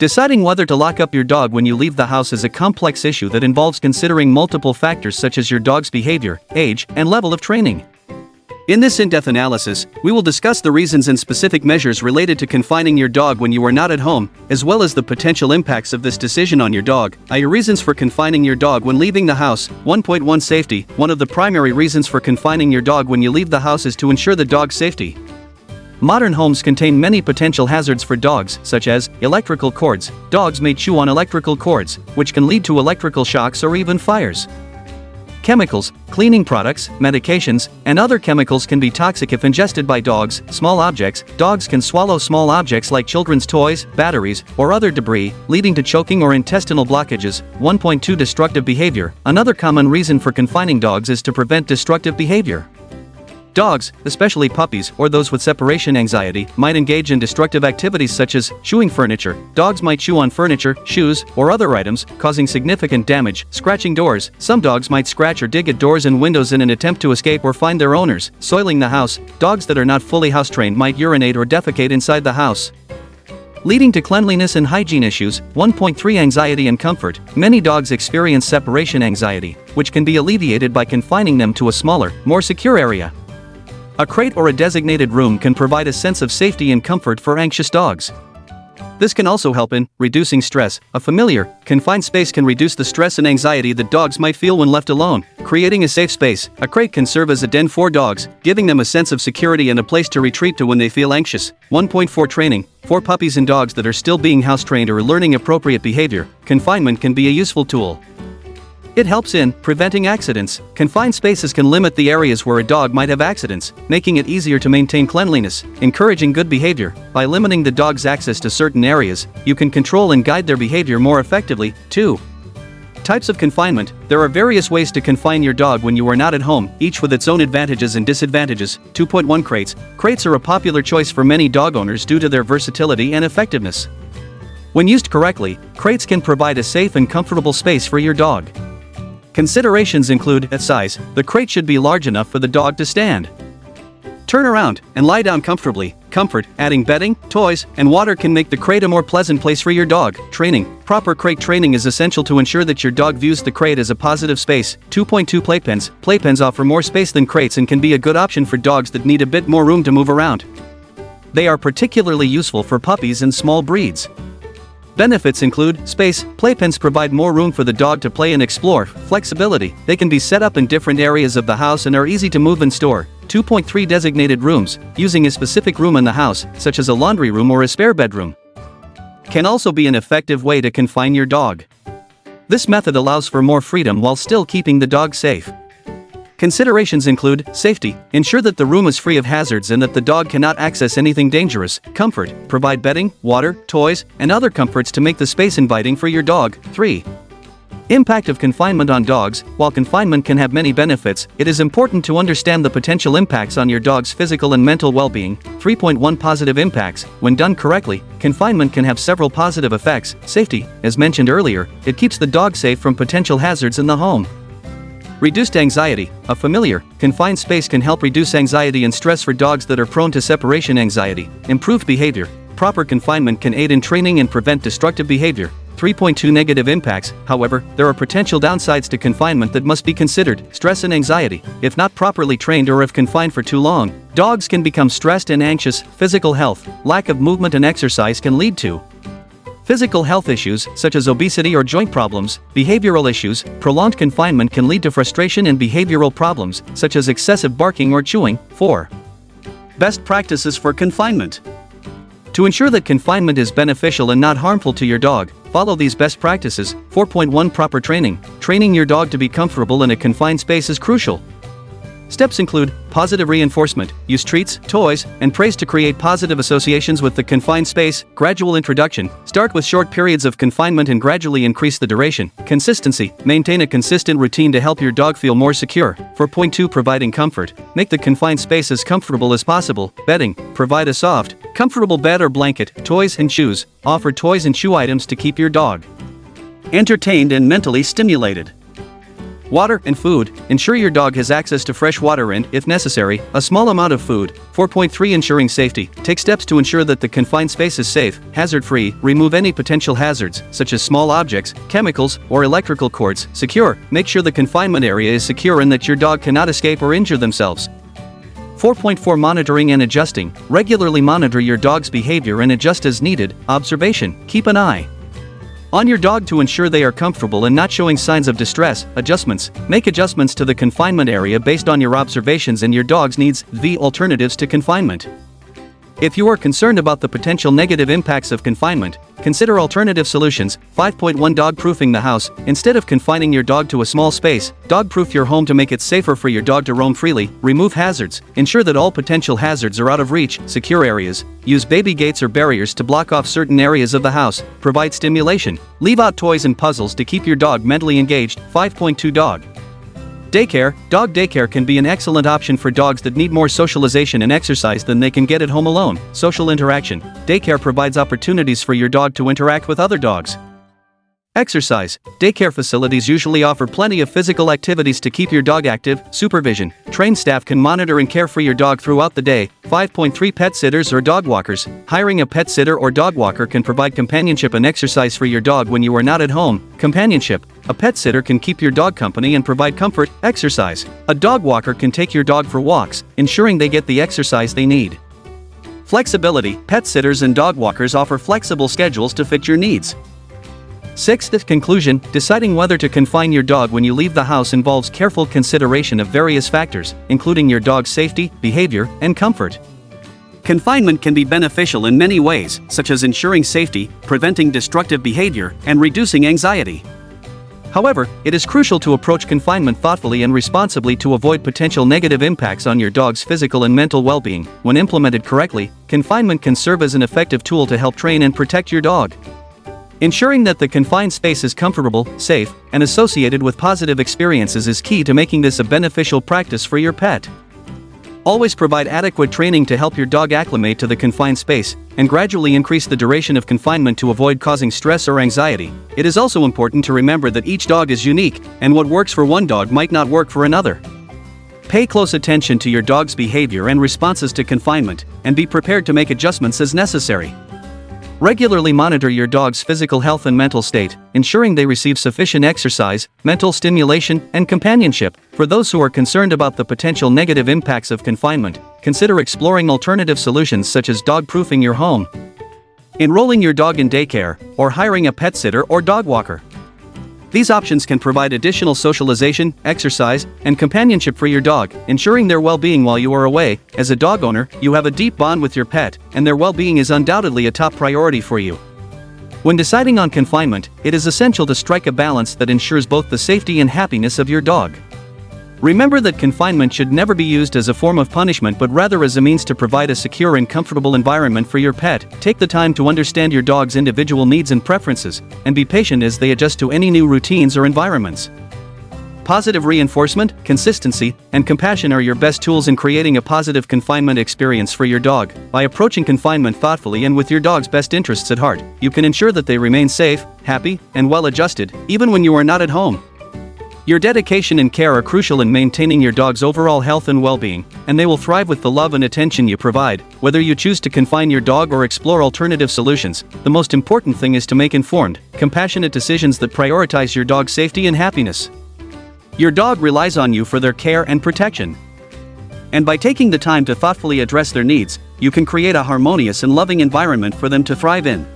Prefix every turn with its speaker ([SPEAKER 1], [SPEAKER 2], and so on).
[SPEAKER 1] Deciding whether to lock up your dog when you leave the house is a complex issue that involves considering multiple factors such as your dog's behavior, age, and level of training. In this in-depth analysis, we will discuss the reasons and specific measures related to confining your dog when you are not at home, as well as the potential impacts of this decision on your dog. Your reasons for confining your dog when leaving the house. 1.1 Safety. One of the primary reasons for confining your dog when you leave the house is to ensure the dog's safety. Modern homes contain many potential hazards for dogs, such as electrical cords. Dogs may chew on electrical cords, which can lead to electrical shocks or even fires. Chemicals, cleaning products, medications, and other chemicals can be toxic if ingested by dogs. Small objects. Dogs can swallow small objects like children's toys, batteries, or other debris, leading to choking or intestinal blockages. 1.2 Destructive behavior. Another common reason for confining dogs is to prevent destructive behavior. Dogs, especially puppies or those with separation anxiety, might engage in destructive activities such as chewing furniture. Dogs might chew on furniture, shoes, or other items, causing significant damage. Scratching doors. Some dogs might scratch or dig at doors and windows in an attempt to escape or find their owners. Soiling the house. Dogs that are not fully house-trained might urinate or defecate inside the house, leading to cleanliness and hygiene issues. 1.3 Anxiety and comfort. Many dogs experience separation anxiety, which can be alleviated by confining them to a smaller, more secure area. A crate or a designated room can provide a sense of safety and comfort for anxious dogs. This can also help in reducing stress. A familiar, confined space can reduce the stress and anxiety that dogs might feel when left alone. Creating a safe space. A crate can serve as a den for dogs, giving them a sense of security and a place to retreat to when they feel anxious. 1.4 Training. For puppies and dogs that are still being house-trained or learning appropriate behavior, confinement can be a useful tool. It helps in preventing accidents. Confined spaces can limit the areas where a dog might have accidents, making it easier to maintain cleanliness. Encouraging good behavior. By limiting the dog's access to certain areas, you can control and guide their behavior more effectively. 2. Types of confinement. There are various ways to confine your dog when you are not at home, each with its own advantages and disadvantages. 2.1 Crates. Crates are a popular choice for many dog owners due to their versatility and effectiveness. When used correctly, crates can provide a safe and comfortable space for your dog. Considerations include size. The crate should be large enough for the dog to stand, turn around, and lie down comfortably. Comfort. Adding bedding, toys, and water can make the crate a more pleasant place for your dog. Training. Proper crate training is essential to ensure that your dog views the crate as a positive space. 2.2 Playpens. Playpens offer more space than crates and can be a good option for dogs that need a bit more room to move around. They are particularly useful for puppies and small breeds. Benefits include space. Playpens provide more room for the dog to play and explore. Flexibility. They can be set up in different areas of the house and are easy to move and store. 2.3 Designated rooms. Using a specific room in the house, such as a laundry room or a spare bedroom, can also be an effective way to confine your dog. This method allows for more freedom while still keeping the dog safe. Considerations include safety. Ensure that the room is free of hazards and that the dog cannot access anything dangerous. Comfort. Provide bedding, water, toys, and other comforts to make the space inviting for your dog. 3. Impact of confinement on dogs. While confinement can have many benefits, it is important to understand the potential impacts on your dog's physical and mental well-being. 3.1 Positive impacts. When done correctly, confinement can have several positive effects. Safety. As mentioned earlier, it keeps the dog safe from potential hazards in the home. Reduced anxiety. A familiar, confined space can help reduce anxiety and stress for dogs that are prone to separation anxiety. Improved behavior. Proper confinement can aid in training and prevent destructive behavior. 3.2 Negative impacts. However, there are potential downsides to confinement that must be considered. Stress and anxiety. If not properly trained or if confined for too long, dogs can become stressed and anxious. Physical health. Lack of movement and exercise can lead to physical health issues, such as obesity or joint problems. Behavioral issues. Prolonged confinement can lead to frustration and behavioral problems, such as excessive barking or chewing. 4. Best practices for confinement. To ensure that confinement is beneficial and not harmful to your dog, follow these best practices. 4.1 Proper training. Training your dog to be comfortable in a confined space is crucial. Steps include positive reinforcement. Use treats, toys, and praise to create positive associations with the confined space. Gradual introduction. Start with short periods of confinement and gradually increase the duration. Consistency. Maintain a consistent routine to help your dog feel more secure. 4.2 Providing comfort. Make the confined space as comfortable as possible. Bedding. Provide a soft, comfortable bed or blanket. Toys and shoes. Offer toys and chew items to keep your dog entertained and mentally stimulated. Water and food. Ensure your dog has access to fresh water and, if necessary, a small amount of food. 4.3 Ensuring safety. Take steps to ensure that the confined space is safe, hazard-free. Remove any potential hazards, such as small objects, chemicals, or electrical cords. Secure. Make sure the confinement area is secure and that your dog cannot escape or injure themselves. 4.4 Monitoring and adjusting. Regularly monitor your dog's behavior and adjust as needed. Observation. Keep an eye on your dog to ensure they are comfortable and not showing signs of distress. Adjustments. Make adjustments to the confinement area based on your observations and your dog's needs. V. Alternatives to confinement. If you are concerned about the potential negative impacts of confinement, consider alternative solutions. 5.1 Dog-proofing the house. Instead of confining your dog to a small space, dog-proof your home to make it safer for your dog to roam freely. Remove hazards. Ensure that all potential hazards are out of reach. Secure areas. Use baby gates or barriers to block off certain areas of the house. Provide stimulation. Leave out toys and puzzles to keep your dog mentally engaged. 5.2 Dog daycare. Dog daycare can be an excellent option for dogs that need more socialization and exercise than they can get at home alone. Social interaction. Daycare provides opportunities for your dog to interact with other dogs. Exercise. Daycare facilities usually offer plenty of physical activities to keep your dog active. Supervision. Trained staff can monitor and care for your dog throughout the day. 5.3 Pet sitters or dog walkers. Hiring a pet sitter or dog walker can provide companionship and exercise for your dog when you are not at home. Companionship. A pet sitter can keep your dog company and provide comfort. Exercise. A dog walker can take your dog for walks, ensuring they get the exercise they need. Flexibility. Pet sitters and dog walkers offer flexible schedules to fit your needs. 6th Conclusion. Deciding whether to confine your dog when you leave the house involves careful consideration of various factors, including your dog's safety, behavior, and comfort. Confinement can be beneficial in many ways, such as ensuring safety, preventing destructive behavior, and reducing anxiety. However, it is crucial to approach confinement thoughtfully and responsibly to avoid potential negative impacts on your dog's physical and mental well-being. When implemented correctly, confinement can serve as an effective tool to help train and protect your dog. Ensuring that the confined space is comfortable, safe, and associated with positive experiences is key to making this a beneficial practice for your pet. Always provide adequate training to help your dog acclimate to the confined space, and gradually increase the duration of confinement to avoid causing stress or anxiety. It is also important to remember that each dog is unique, and what works for one dog might not work for another. Pay close attention to your dog's behavior and responses to confinement, and be prepared to make adjustments as necessary. Regularly monitor your dog's physical health and mental state, ensuring they receive sufficient exercise, mental stimulation, and companionship. For those who are concerned about the potential negative impacts of confinement, consider exploring alternative solutions such as dog-proofing your home, enrolling your dog in daycare, or hiring a pet sitter or dog walker. These options can provide additional socialization, exercise, and companionship for your dog, ensuring their well-being while you are away. As a dog owner, you have a deep bond with your pet, and their well-being is undoubtedly a top priority for you. When deciding on confinement, it is essential to strike a balance that ensures both the safety and happiness of your dog. Remember that confinement should never be used as a form of punishment but rather as a means to provide a secure and comfortable environment for your pet. Take the time to understand your dog's individual needs and preferences, and be patient as they adjust to any new routines or environments. Positive reinforcement, consistency, and compassion are your best tools in creating a positive confinement experience for your dog. By approaching confinement thoughtfully and with your dog's best interests at heart, you can ensure that they remain safe, happy, and well-adjusted, even when you are not at home. Your dedication and care are crucial in maintaining your dog's overall health and well-being, and they will thrive with the love and attention you provide. Whether you choose to confine your dog or explore alternative solutions, the most important thing is to make informed, compassionate decisions that prioritize your dog's safety and happiness. Your dog relies on you for their care and protection. And by taking the time to thoughtfully address their needs, you can create a harmonious and loving environment for them to thrive in.